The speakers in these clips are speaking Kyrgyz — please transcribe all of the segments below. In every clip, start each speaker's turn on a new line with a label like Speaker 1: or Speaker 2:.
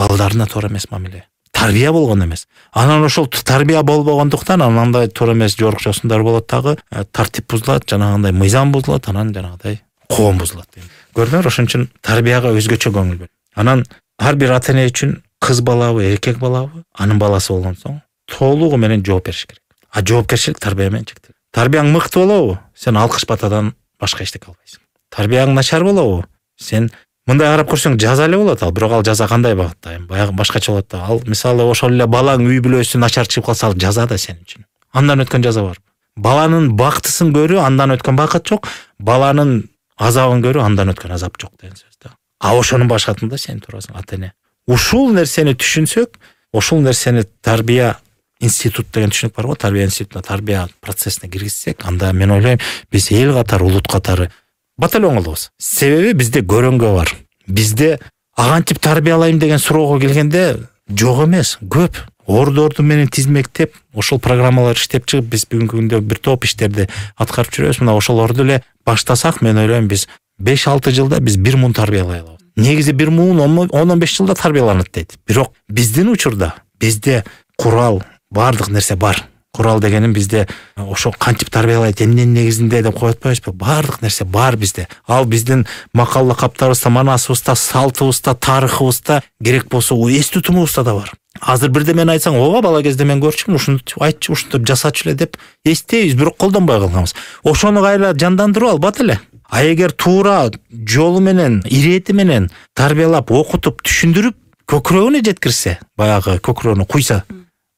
Speaker 1: балдарына туура эмес мамиле. Тарбия болгон эмес. Анан ошол тарбия болбогондуктан анандай туура эмес жорукчосундар болот дагы, тартип бузулат, жанагындай мыйзам бузулат, анан жанагыдай коом бузулат. Көрдүңөр, ошон үчүн тарбияга өзгөчө көңүл бөл. Анан ар бир ата-эне үчүн кыз балабы, эркек балабы, анын баласы болгон соң толугу менен жооп бериш керек. А жоопкерчилик тарбия менен чектелет. Тарбияң мыкты болобу, сен алкыш батадан башка эчтеке албайсың. Тарбияң начар болобу, сен мындай карап көрсөң жаза эле болот ал, бирок ал жаза кандай багытта, баягы башкача болот да. Ал мисалы ошол эле балаң үй бүлөсү начар чыгып калса ал жаза да сен үчүн. Андан өткөн жаза бар. Баланын бактысын көрүү, андан өткөн бакыт жок. Баланын азабын көрүү, андан өткөн азап жок деген сөз да. А ошонун башкатында сен турасың, ата-эне. Ушул нерсени түшүнсөк, ушул нерсени тарбия институт деген түшүнүк бар го, тарбия институтуна, тарбия процессине киргизсек, анда мен ойлойм, биз эл катары, улут катары батальон кылабыз. Себеби бизде көрөнгө бар. Бизде агантип тарбиялайм деген суроого келгенде жок эмес, көп. Ордорду менен тизмектеп, ошол программалар иштеп чыгып, биз бүгүнкү күндө бир топ иштерди аткарып жүрөбүз. Мына ошолорду эле баштасак, мен ойлойм, биз 5-6 жылда биз 1 муун тарбиялай алабыз. Негизи 1 муун 10-15 жылда тарбияланат дейт. Бирок биздин учурда бизде курал, бардык нерсе бар. Курал дегеним бизде ошо кантип тарбиялайт, эмненин негизинде деп коюп атпайбызбы? Бардык нерсе бар бизде. Ал биздин макал лакаптарыбызда, манасыбызда, салтыбызда, тарыхыбызда, керек болсо эс тутумубузда да бар. Азыр бирде мен айтсаң, ооба бала кезде мен көрчүмүн, ушинтип айтчу, ушинтип жасачу эле деп эстейбиз, бирок колдонбой калганбыз. Ошону кайра жандандырып албат эле. А эгер туура жолу менен, ирети менен тарбиялап, окутуп, түшүндүрүп, көкүрөгүнө жеткирсе, баягы көкүрөгүнө куйса,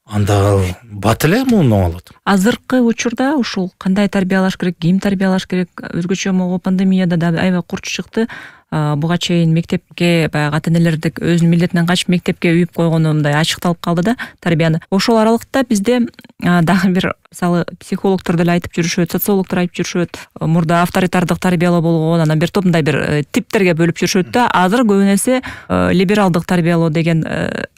Speaker 1: анда бат эле муун оңолот.
Speaker 2: Азыркы учурда ушул кандай тарбиялаш керек, ким тарбиялаш керек, өзгөчө могу пандемияда да аябай курч чыкты. Буга чейин мектепке баягы ата-энелерди өзүнүн милдетинен качып мектепке үйүп койгону мындай ачыкталып калды да тарбияны. Ошол аралыкта бизде дагы бир мисалы психологдор деле айтып жүрүшөт, социологдор айтып жүрүшөт. Мурда авторитардык тарбиялоо болгон, анан бир топ мындай бир типтерге бөлүп жүрүшөт да. Азыр көбүнесе либералдык тарбиялоо деген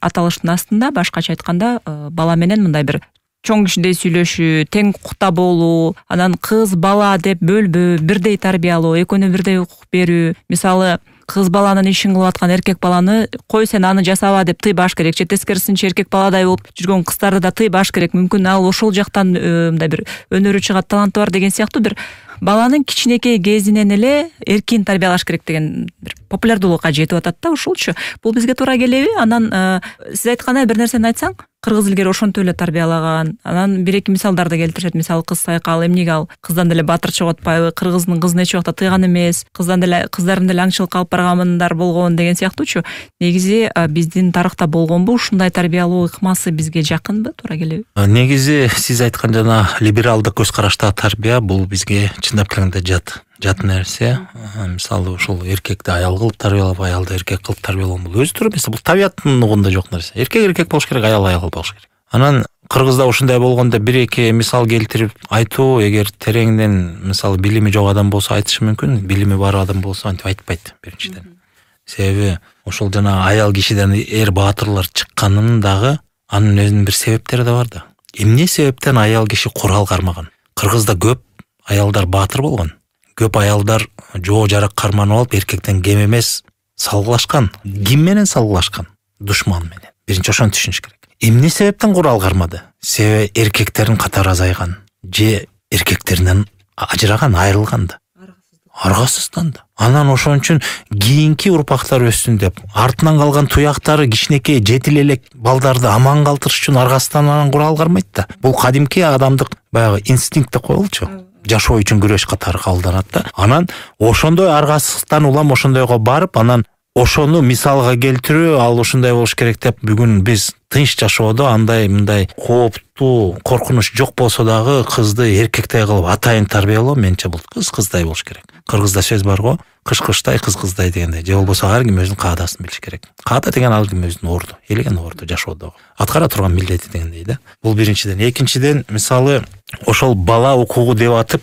Speaker 2: аталыштын астында, башкача айтканда, бала менен мындай бир чоң кишидей сүйлөшүү, тең укукта болуу, анан кыз бала деп бөлбөө, бирдей тарбиялоо, экөөнө бирдей укук берүү. Мисалы кыз баланын ишин кылып аткан эркек баланы кой сен аны жасаба деп тыйбаш керек. Же тескерисинче эркек баладай болуп жүргөн кыздарды да тыйбаш керек. Мүмкүн ал ошол жактан мындай бир өнөрү чыгат, таланты бар деген сыяктуу бир баланын кичинекей кезинен эле эркин тарбиялаш керек деген бир популярдуулукка жетип атат да ушулчу. Бул бизге туура келеби? Анан сиз айткандай бир нерсени айтсаң, кыргыз илгери ошонтип эле тарбиялаган. Анан бир-эки мисалдарды келтиришет. Мисалы кыз сайкал, эмнеге ал кыздан деле батыр чыгып атпайбы? Кыргыздын кызын эч убакта тыйган эмес. Кыздан деле кыздарын деле аңчылыкка алып баргандар болгон деген сыяктуучу. Негизи биздин тарыхта болгонбу? Ушундай тарбиялоо ыкмасы бизге жакынбы? Туура келеби?
Speaker 1: Негизи сиз айткан жана либералдык көз караштагы тарбия бул бизге чындап келгенде жат нерсе. Мисалы ушул эркекти аял кылып тарбиялап, аялды эркек кылып тарбиялоо бул өзү туура эмес. Бул табияттын угунда жок нерсе. Эркек болуш керек, аял болуш керек. Анан Кыргызда ушундай болгондо бир-эки мисал келтирип айтуу, эгер тереңден мисалы билими жок адам болсо айтышы мүмкүн, билими бар адам болсо антип айтпайт биринчиден. Себеби ошол жана аял кишиден баатырлар чыкканын дагы анын өзүнүн бир себептери да бар да. Эмне себептен аял киши курал кармаган? Кыргызда көп аялдар баатыр болгон. Көп аялдар жоо жарак карманып алып, эркектен кем эмес салгылашкан. Ким менен салгылашкан? Душман менен. Биринчи ошону түшүнүш керек. Эмне себептен курал кармады? Себеби эркектердин катары азайган, же эркектеринен ажыраган, айрылган да. Аргасыздан да. Анан ошон үчүн кийинки урпактар өссүн деп, артынан калган туяктары кичинекей жетил элек балдарды аман калтырыш үчүн аргасыздан анан курал кармайт да. Бул кадимки адамдык баягы инстинкт деп коелучу. Жашоо үчүн күрөш катары кабылданат да. Анан ошондой аргасыздан улам ошондойго барып, анан ошону мисалга келтирүү, ал ушундай болуш керек деп, бүгүн биз тынч жашоодо андай мындай кооптуу, коркунуч жок болсо дагы кызды эркектей кылып атайын тарбиялоо, менче бул кыздай болуш керек. Кыргызда сөз бар го, кыш кыштай, кыз кыздай дегендей. Же болбосо ар ким өзүнүн каадасын билиш керек. Каада деген ар ким өзүнүн орду, элеген орду жашоодо аткара турган милдети дегендей да. Бул биринчиден. Экинчиден, мисалы ошол бала укугу деп атып,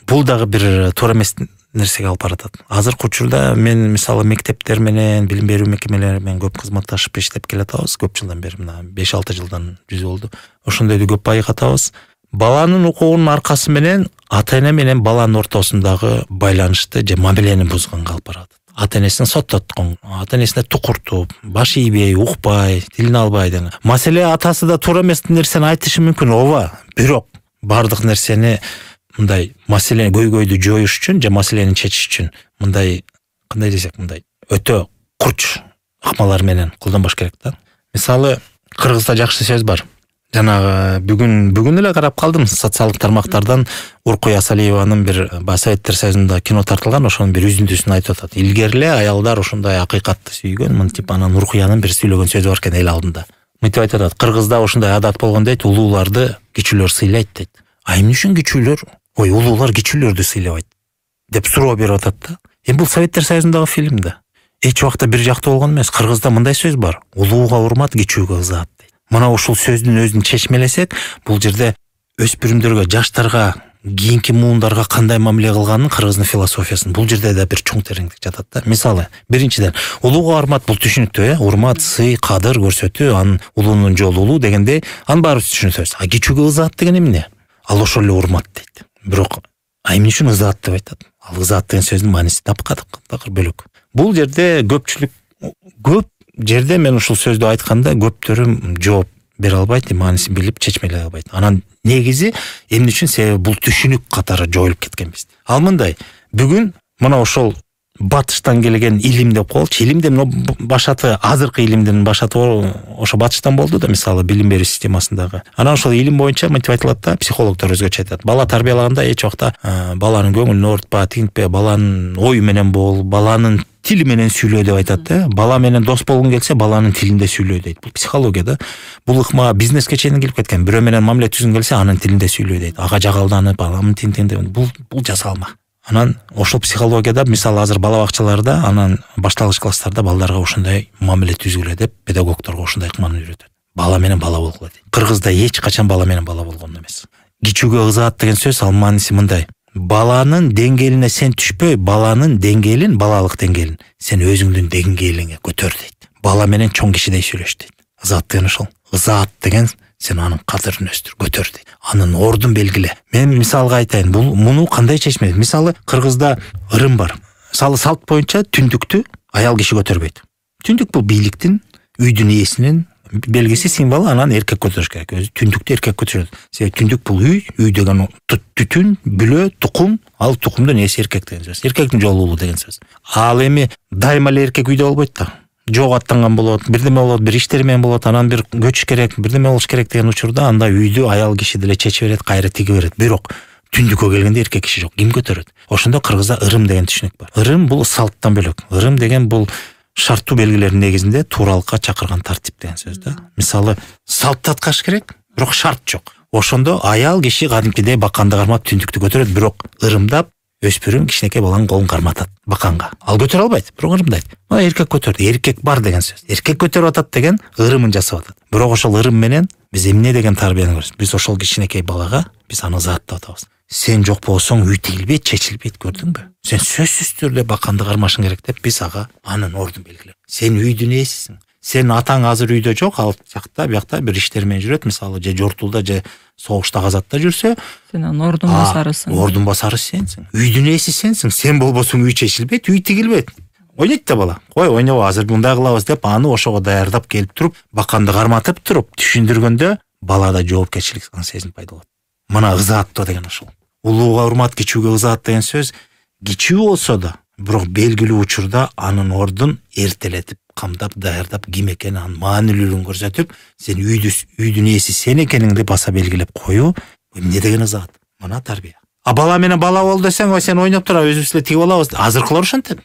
Speaker 1: бул дагы бир туура эмес нерсеге алып баратат. Азыркы учурда мен мисалы мектептер менен, билим берүү мекемелери менен көп кызматташып иштеп келатабыз. Көп жылдан бери, мына 5-6 жылдан жүз болду. Ошондойду көп байкатабыз. Баланын укугунун аркасы менен ата-эне менен баланын ортосундагы байланышты же мамилени бузганга алып барат. ата энесин соттоткон, ата энесине тукуртуп, баш ийбей, укпай, тилин албай деген. Маселе атасы да туура эмес нерсени айтышы мүмкүн, ооба. Бирок бардык нерсени мындай маселени көйгөйдү жоюш үчүн же маселени чечиш үчүн мындай кандай десек, мындай өтө курч ыкмалар менен колдонбош керек да. Мисалы, Кыргызда жакшы сөз бар. Жанагы бүгүн эле карап калдым, социалдык тармактардан Уркуй Асалиеванын бир Советтер Союзунда кино тартылган, ошонун бир үзүндүсүн айтып атат. Илгери эле аялдар ушундай акыйкатты сүйгөн, мынтип анан Уркуянын бир сүйлөгөн сөзү бар экен эл алдында. Мынтип айтып атат: Кыргызда ушундай адат болгон дейт, улууларды кичүүлөр сыйлайт дейт. Эмне үчүн кичүүлөр, улуулар кичүүлөрдү сыйлабайт деп суроо берип атат да. Бул Советтер Союзундагы фильм да. Эч убакта бир жакты болгон эмес. Кыргызда мындай сөз бар: улууга урмат, кичүүгө ызаат дейт. Мына ушул сөздүн өзүн чечмелесек, бул жерде өспүрүмдөргө, жаштарга, кийинки муундарга кандай мамиле кылганын Кыргыздын философиясын бул жерде да бир чоң тереңдик жатат да. Мисалы, биринчиден, улууга урмат бул түшүнүктүү, урмат, сый, кадыр көрсөтүү, анын улуунун жолу улуу дегендей, анын баарыбыз түшүнөбүз. Кичүүгө ызаат деген эмне? Ал ошол эле урмат дейт. Бирок эмне үчүн ызаат деп айтат? Ал ызаат деген сөздүн мааниси такыр бөлөк. Бул жерде көп жерде мен ушул сөздү айтканда көптөрү жооп бере албайт, маанисин билип чечмелей албайт. Анан негизи эмне үчүн? Себеби бул түшүнүк катары жоюлуп кеткенбиз. Ал мындай, бүгүн мына ошол батыштан келген илим деп коелучу. Илимде башаты, азыркы илимдин башаты ошо батыштан болду да, мисалы билим берүү системасындагы. Анан ошол илим боюнча мынтип айтылат да, психологдор өзгөчө айтат. Бала тарбиялаганда эч убакта баланын көңүлүн оорутпа, тигинтпе, баланын ою менен бол, баланын тили менен сүйлөө деп айтат да. Бала менен дос болгуң келсе, баланын тилинде сүйлөө дейт. Бул психология да. Бул ыкма бизнеске чейин келип кеткен. Бирөө менен мамиле түзгүң келсе, анын тилинде сүйлөө дейт. Ага жагалданып, баламын тинтинде. Бул жасалма. Анан ошол психологияда, мисалы азыр бала бакчаларда, анан башталгыч класстарда балдарга ушундай мамиле түзгүлө деп педагогдорго ушундай ыкманы үйрөтөт. Бала менен бала болгула дейт. Кыргызда эч качан бала менен бала болгон эмес. Кичүүгө ызаат деген сөз, ал мааниси мындай: баланын деңгээлине сен түшпөй, баланын деңгээлин, балалык деңгээлин сен өзүңдүн деңгээлиңе көтөр дейт. Бала менен чоң кишидей сүйлөш дейт. Ызаат деген ошол. Ызаат деген сен анын кадырын өстүр, көтөр дейт. Анын ордун белгиле. Мен мисалга айтайын, муну кандай чечмек? Мисалы, Кыргызда ырым бар. Мисалы, салт боюнча түндүктү аял киши көтөрбөйт. Түндүк бул бийликтин, үйдүн ээсинин белгиси, символу. Анан эркек көтөрүш керек. Өзү түндүктү эркек көтөрөт. Себеби түндүк бул үй деген түтүн, бүлө, тукум, ал тукумдун ээси эркек деген сөз. Эркектин жолу улуу деген сөз. Ал эми дайыма эле эркек үйдө болбойт да. Жок аттанган болот, бирдеме болот, бир иштери менен болот, анан бир көчүш керек, бирдеме болуш керек деген учурда анда үйдү аял киши деле чече берет, кайра тиге берет. Бирок түндүккө келгенде эркек киши жок, ким көтөрөт? Ошондо Кыргызда ырым деген түшүнүк бар. Ырым бул салттан бөлөк. Ырым деген бул шарттуу белгилердин негизинде тууралыкка чакырган тартип деген сөз да. Мисалы, салт таткаш керек, бирок шарт жок. Ошондо аял киши кадимкидей баканды кармап түндүктү көтөрөт, бирок ырымдап өспүрүм кичинекей баланын колун карматат баканга. Ал көтөрө албайт, бирок ырымдайт. Мына эркек көтөрдү, эркек бар деген сөз. Эркек көтөрүп атат деген ырымын жасап атат. Бирок ошол ырым менен биз эмне деген тарбияны көрөбүз? Биз ошол кичинекей балага биз аны ызааттап атабыз. Сен жок болсоң үй тигилбейт, чечилбейт, көрдүңбү? Сен сөзсүз түрдө баканды кармашың керек деп биз ага анын ордун белгилеп. Сен үйдүн ээсисиң. Сен атаң азыр үйдө жок, ал жакта, биякта бир иштер менен жүрөт, мисалы, же жортулда, же согушта, газатта жүрсө,
Speaker 2: сен анын ордун басарысың.
Speaker 1: Ордун басары сенсиң. Үйдүн ээси сенсиң. Сен болбосоң үй чечилбейт, үй тигилбейт. Ойнойт да бала. Кой, ойнобо, азыр мындай кылабыз деп аны ошого даярдап келип туруп, баканды карматып туруп, түшүндүргөндө балада жоопкерчилик сезим пайда болот. Мына ызааттоо деген ошол. Улууга урмат, кичүүгө ызаат деген сөз кичүү болсо да, бирок белгилүү учурда анын ордун эртелетип, камдап, даярдап, ким экенин, анын маанилүүлүгүн көрсөтүп, сен үйдүн ээси сен экениңди баса белгилеп коюу, эмне деген ызаат? Мына тарбия. Бала менен бала бол десең, сен ойноп тура, өзүбүз эле тигип алабыз. Азыркылар ошентет.